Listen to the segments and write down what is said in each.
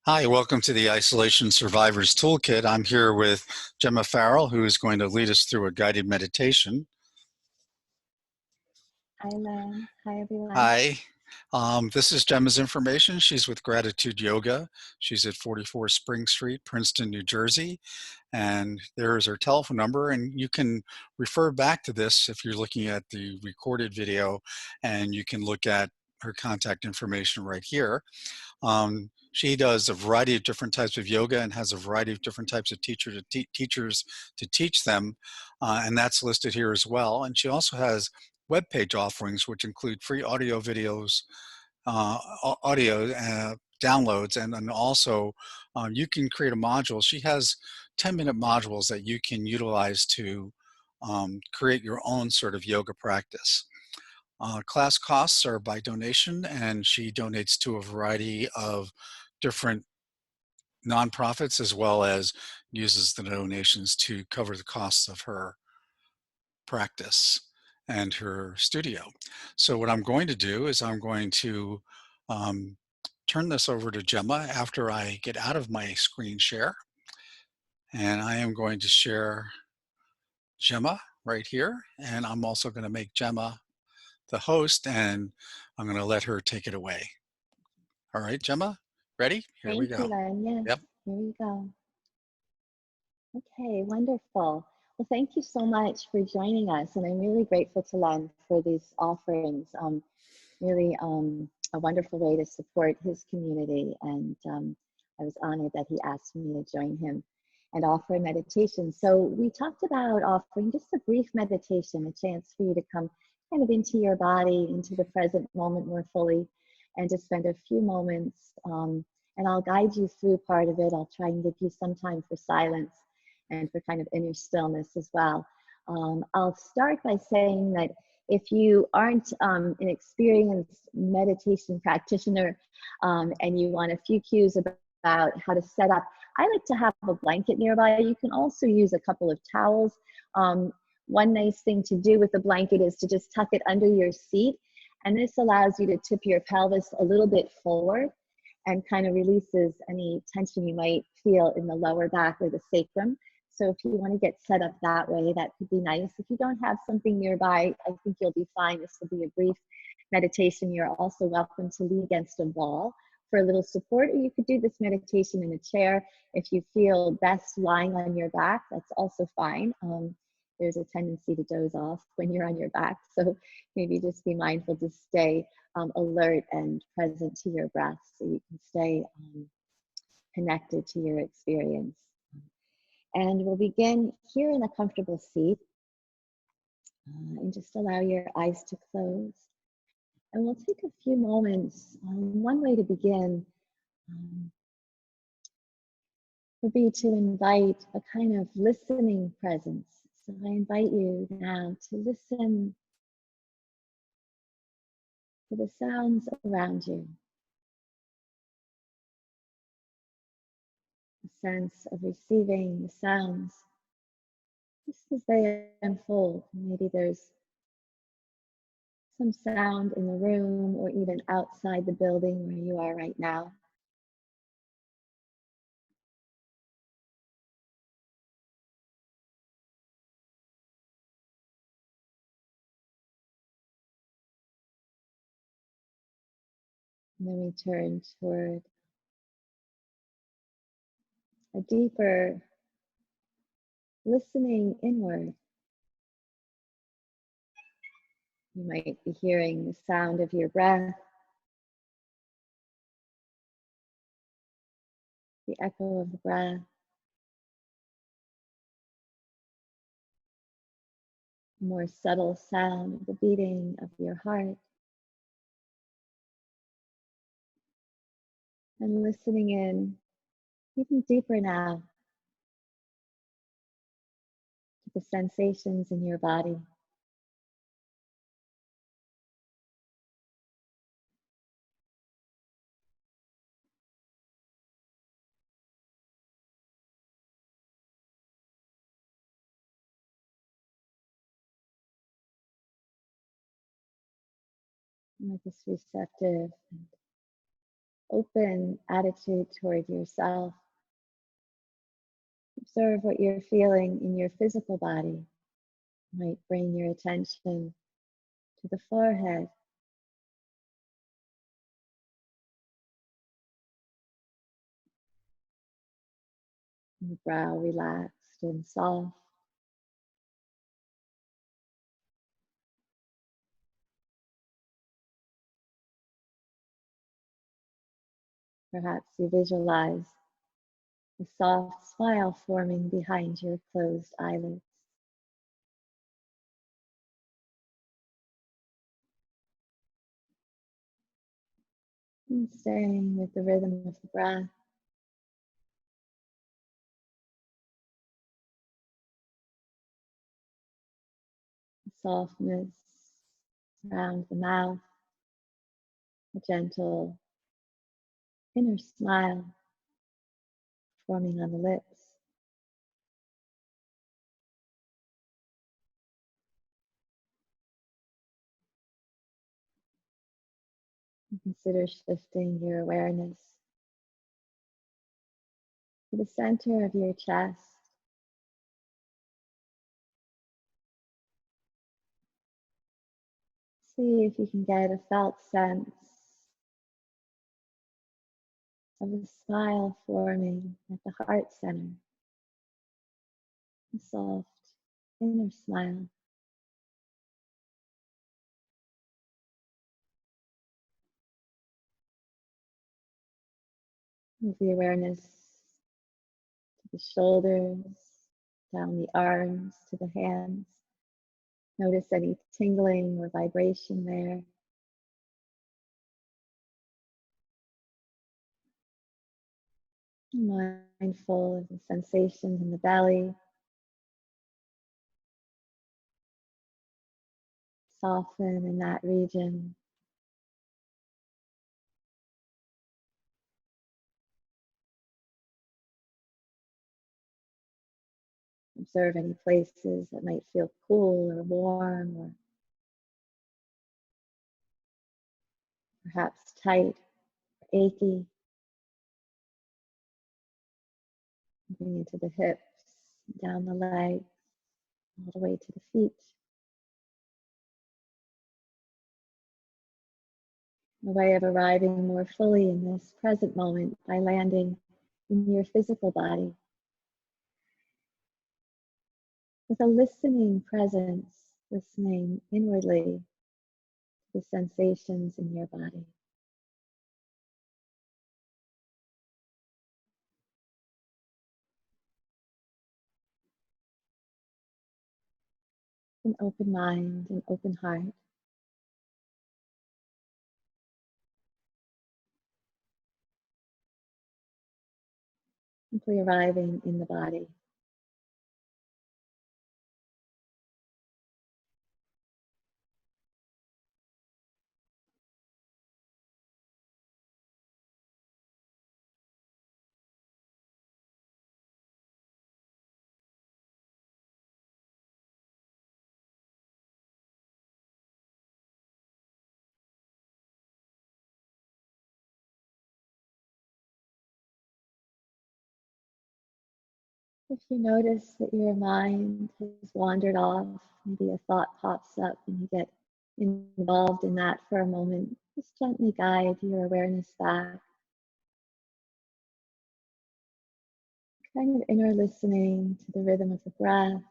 Hi, welcome to the Isolation Survivors Toolkit. I'm here with Gemma Farrell, who is going to lead us through a guided meditation. Hi, Len. Hi, everyone. Hi, this is Gemma's information. She's with Gratitude Yoga. She's at 44 Spring Street, Princeton, New Jersey. And there's her telephone number, and you can refer back to this if you're looking at the recorded video, and you can look at her contact information right here. She does a variety of different types of yoga and has a variety of different types of teachers to teach them, and that's listed here as well. And she also has web page offerings, which include free audio videos, audio downloads, and then also you can create a module. She has 10-minute modules that you can utilize to create your own sort of yoga practice. Class costs are by donation, and she donates to a variety of different nonprofits, as well as uses the donations to cover the costs of her practice and her studio. So what I'm going to do is I'm going to um, turn this over to Gemma after I get out of my screen share. And I am going to share Gemma right here. And I'm also going to make Gemma the host, and I'm going to let her take it away. All right, Gemma, ready? Here we Thank you, go. Len. Yes, Yep. here we go. Okay, wonderful. Well, thank you so much for joining us, and I'm really grateful to Len for these offerings. Really a wonderful way to support his community, and I was honored that he asked me to join him and offer a meditation. So we talked about offering just a brief meditation, a chance for you to come kind of into your body, into the present moment more fully, and to spend a few moments. And I'll guide you through part of it. I'll try and give you some time for silence and for kind of inner stillness as well. I'll start by saying that if you aren't an experienced meditation practitioner and you want a few cues about how to set up, I like to have a blanket nearby. You can also use a couple of towels. One nice thing to do with the blanket is to just tuck it under your seat, and this allows you to tip your pelvis a little bit forward and kind of releases any tension you might feel in the lower back or the sacrum. So if you want to get set up that way, that could be nice. If you don't have something nearby, I think you'll be fine. This will be a brief meditation. You're also welcome to lean against a wall for a little support, or you could do this meditation in a chair. If you feel best lying on your back, that's also fine. There's a tendency to doze off when you're on your back, so maybe just be mindful to stay alert and present to your breath so you can stay connected to your experience. And we'll begin here in a comfortable seat, and just allow your eyes to close. And we'll take a few moments. One way to begin would be to invite a kind of listening presence. So I invite you now to listen to the sounds around you. A sense of receiving the sounds just as they unfold. Maybe there's some sound in the room or even outside the building where you are right now. And then we turn toward a deeper listening inward. You might be hearing the sound of your breath, the echo of the breath, a more subtle sound of the beating of your heart, and listening in even deeper now to the sensations in your body. With this receptive and open attitude toward yourself. Observe what you're feeling in your physical body. You might bring your attention to the forehead, and the brow relaxed and soft. Perhaps you visualize a soft smile forming behind your closed eyelids. And staying with the rhythm of the breath, the softness around the mouth, a gentle inner smile forming on the lips. And consider shifting your awareness to the center of your chest. See if you can get a felt sense of a smile forming at the heart center, a soft inner smile. Move the awareness to the shoulders, down the arms to the hands. Notice any tingling or vibration there. Mindful of the sensations in the belly. Soften in that region. Observe any places that might feel cool or warm or perhaps tight or achy. Bring it to the hips, down the legs, all the way to the feet. A way of arriving more fully in this present moment by landing in your physical body with a listening presence, listening inwardly to the sensations in your body. An open mind, an open heart. Simply arriving in the body. If you notice that your mind has wandered off, maybe a thought pops up and you get involved in that for a moment, just gently guide your awareness back. Kind of inner listening to the rhythm of the breath.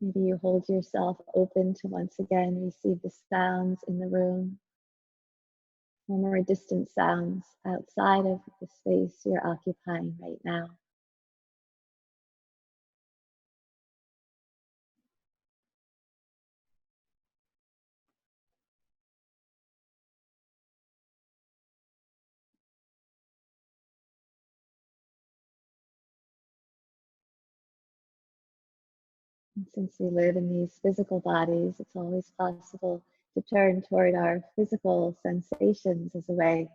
Maybe you hold yourself open to once again receive the sounds in the room, or more distant sounds outside of the space you're occupying right now. And since we live in these physical bodies, it's always possible to turn toward our physical sensations as a way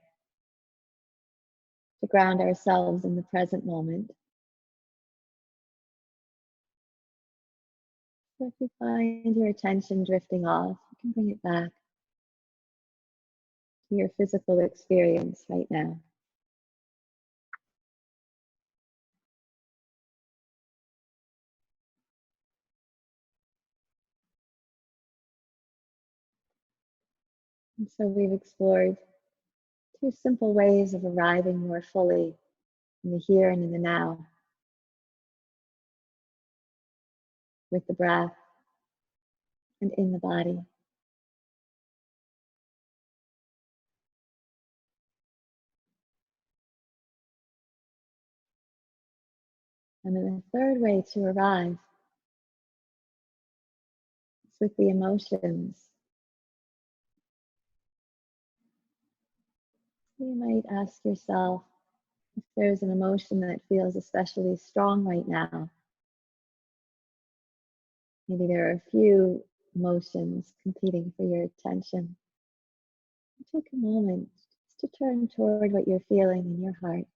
to ground ourselves in the present moment. So if you find your attention drifting off, you can bring it back your physical experience right now. And so we've explored two simple ways of arriving more fully in the here and in the now with the breath and in the body. And then the third way to arrive is with the emotions. You might ask yourself if there's an emotion that feels especially strong right now. Maybe there are a few emotions competing for your attention. Take a moment just to turn toward what you're feeling in your heart.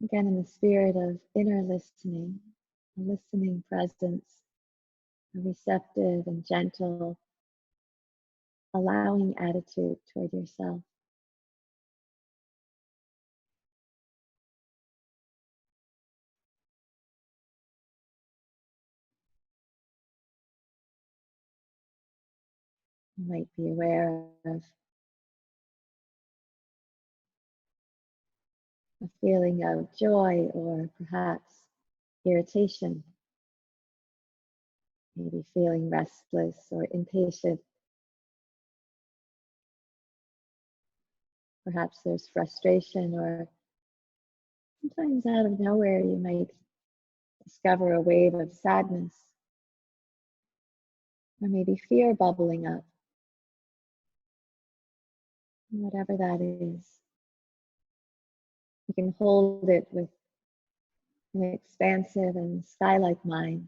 Again, in the spirit of inner listening, a listening presence, a receptive and gentle, allowing attitude toward yourself. You might be aware of a feeling of joy or perhaps irritation, maybe feeling restless or impatient. Perhaps there's frustration, or sometimes out of nowhere you might discover a wave of sadness or maybe fear bubbling up. Whatever that is, you can hold it with an expansive and sky-like mind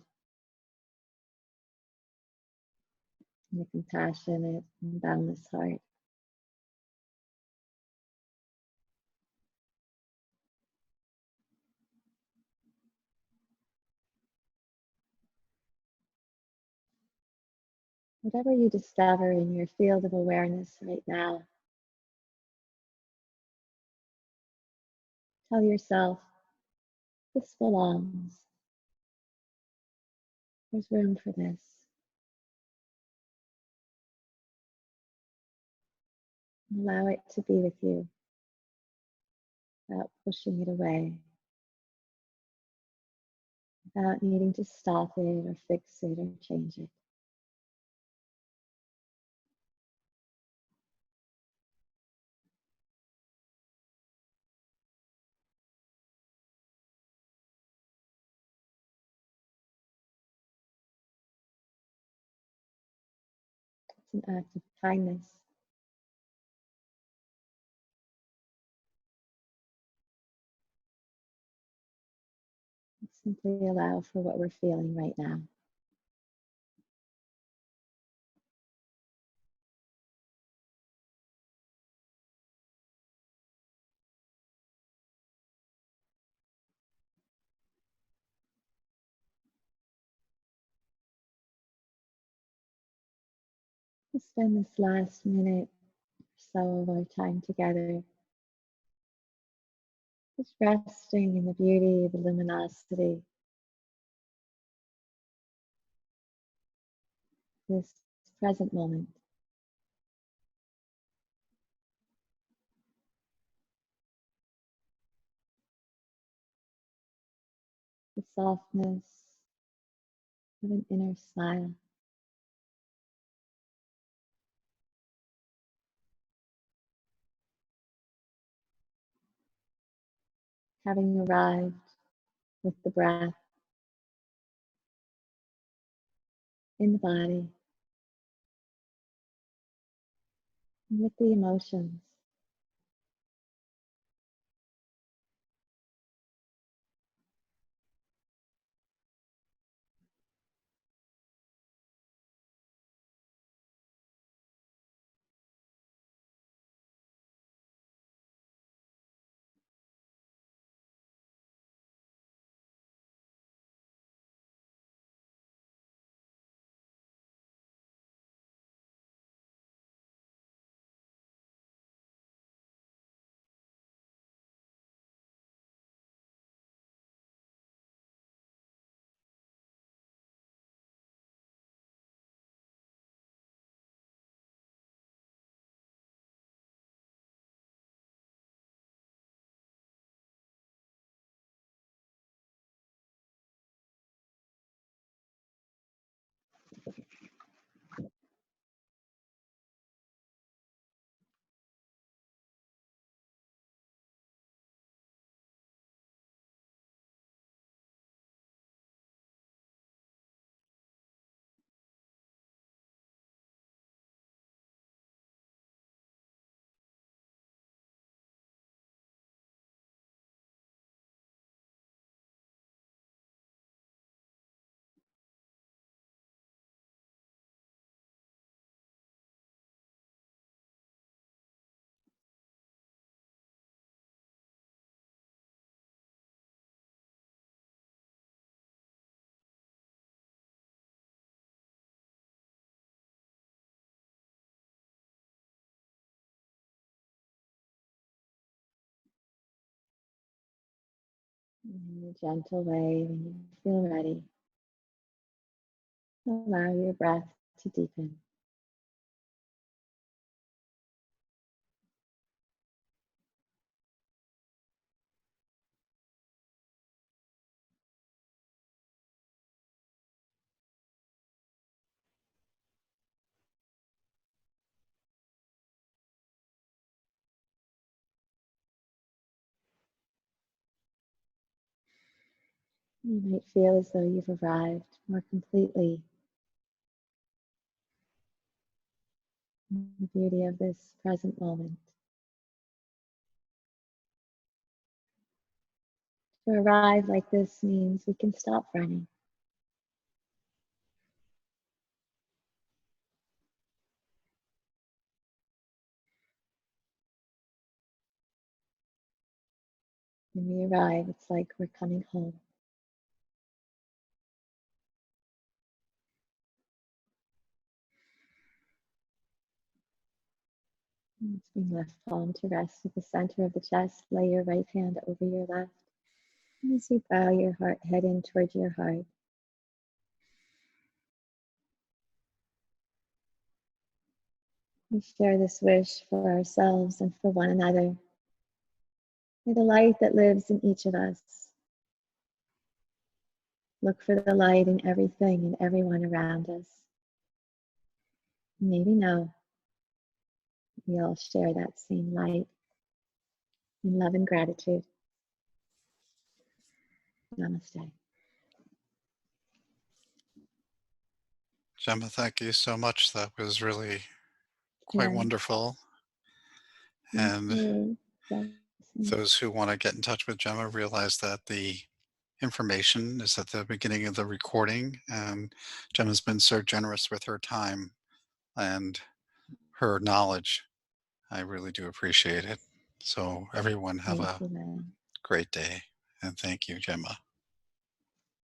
and a compassionate and boundless heart. Whatever you discover in your field of awareness right now, tell yourself, this belongs. There's room for this. Allow it to be with you without pushing it away, without needing to stop it or fix it or change it. It's an act of kindness. Simply allow for what we're feeling right now. We'll spend this last minute or so of our time together just resting in the beauty, the luminosity, this present moment. The softness of an inner smile. Having arrived with the breath in the body and with the emotions. In a gentle way, when you feel ready, allow your breath to deepen. You might feel as though you've arrived more completely in the beauty of this present moment. To arrive like this means we can stop running. When we arrive, it's like we're coming home. Let's bring left palm to rest at the center of the chest. Lay your right hand over your left. And as you bow your head in towards your heart, we share this wish for ourselves and for one another. May the light that lives in each of us look for the light in everything and everyone around us. May we know we all share that same light in love and gratitude. Namaste. Gemma, thank you so much. That was really quite Len, wonderful. thank And you. Blessings. those who want to get in touch with Gemma realize that the information is at the beginning of the recording. And Gemma's been so generous with her time and her knowledge. I really do appreciate it. So, everyone, have Thank a you, Len. great day. And thank you, Gemma.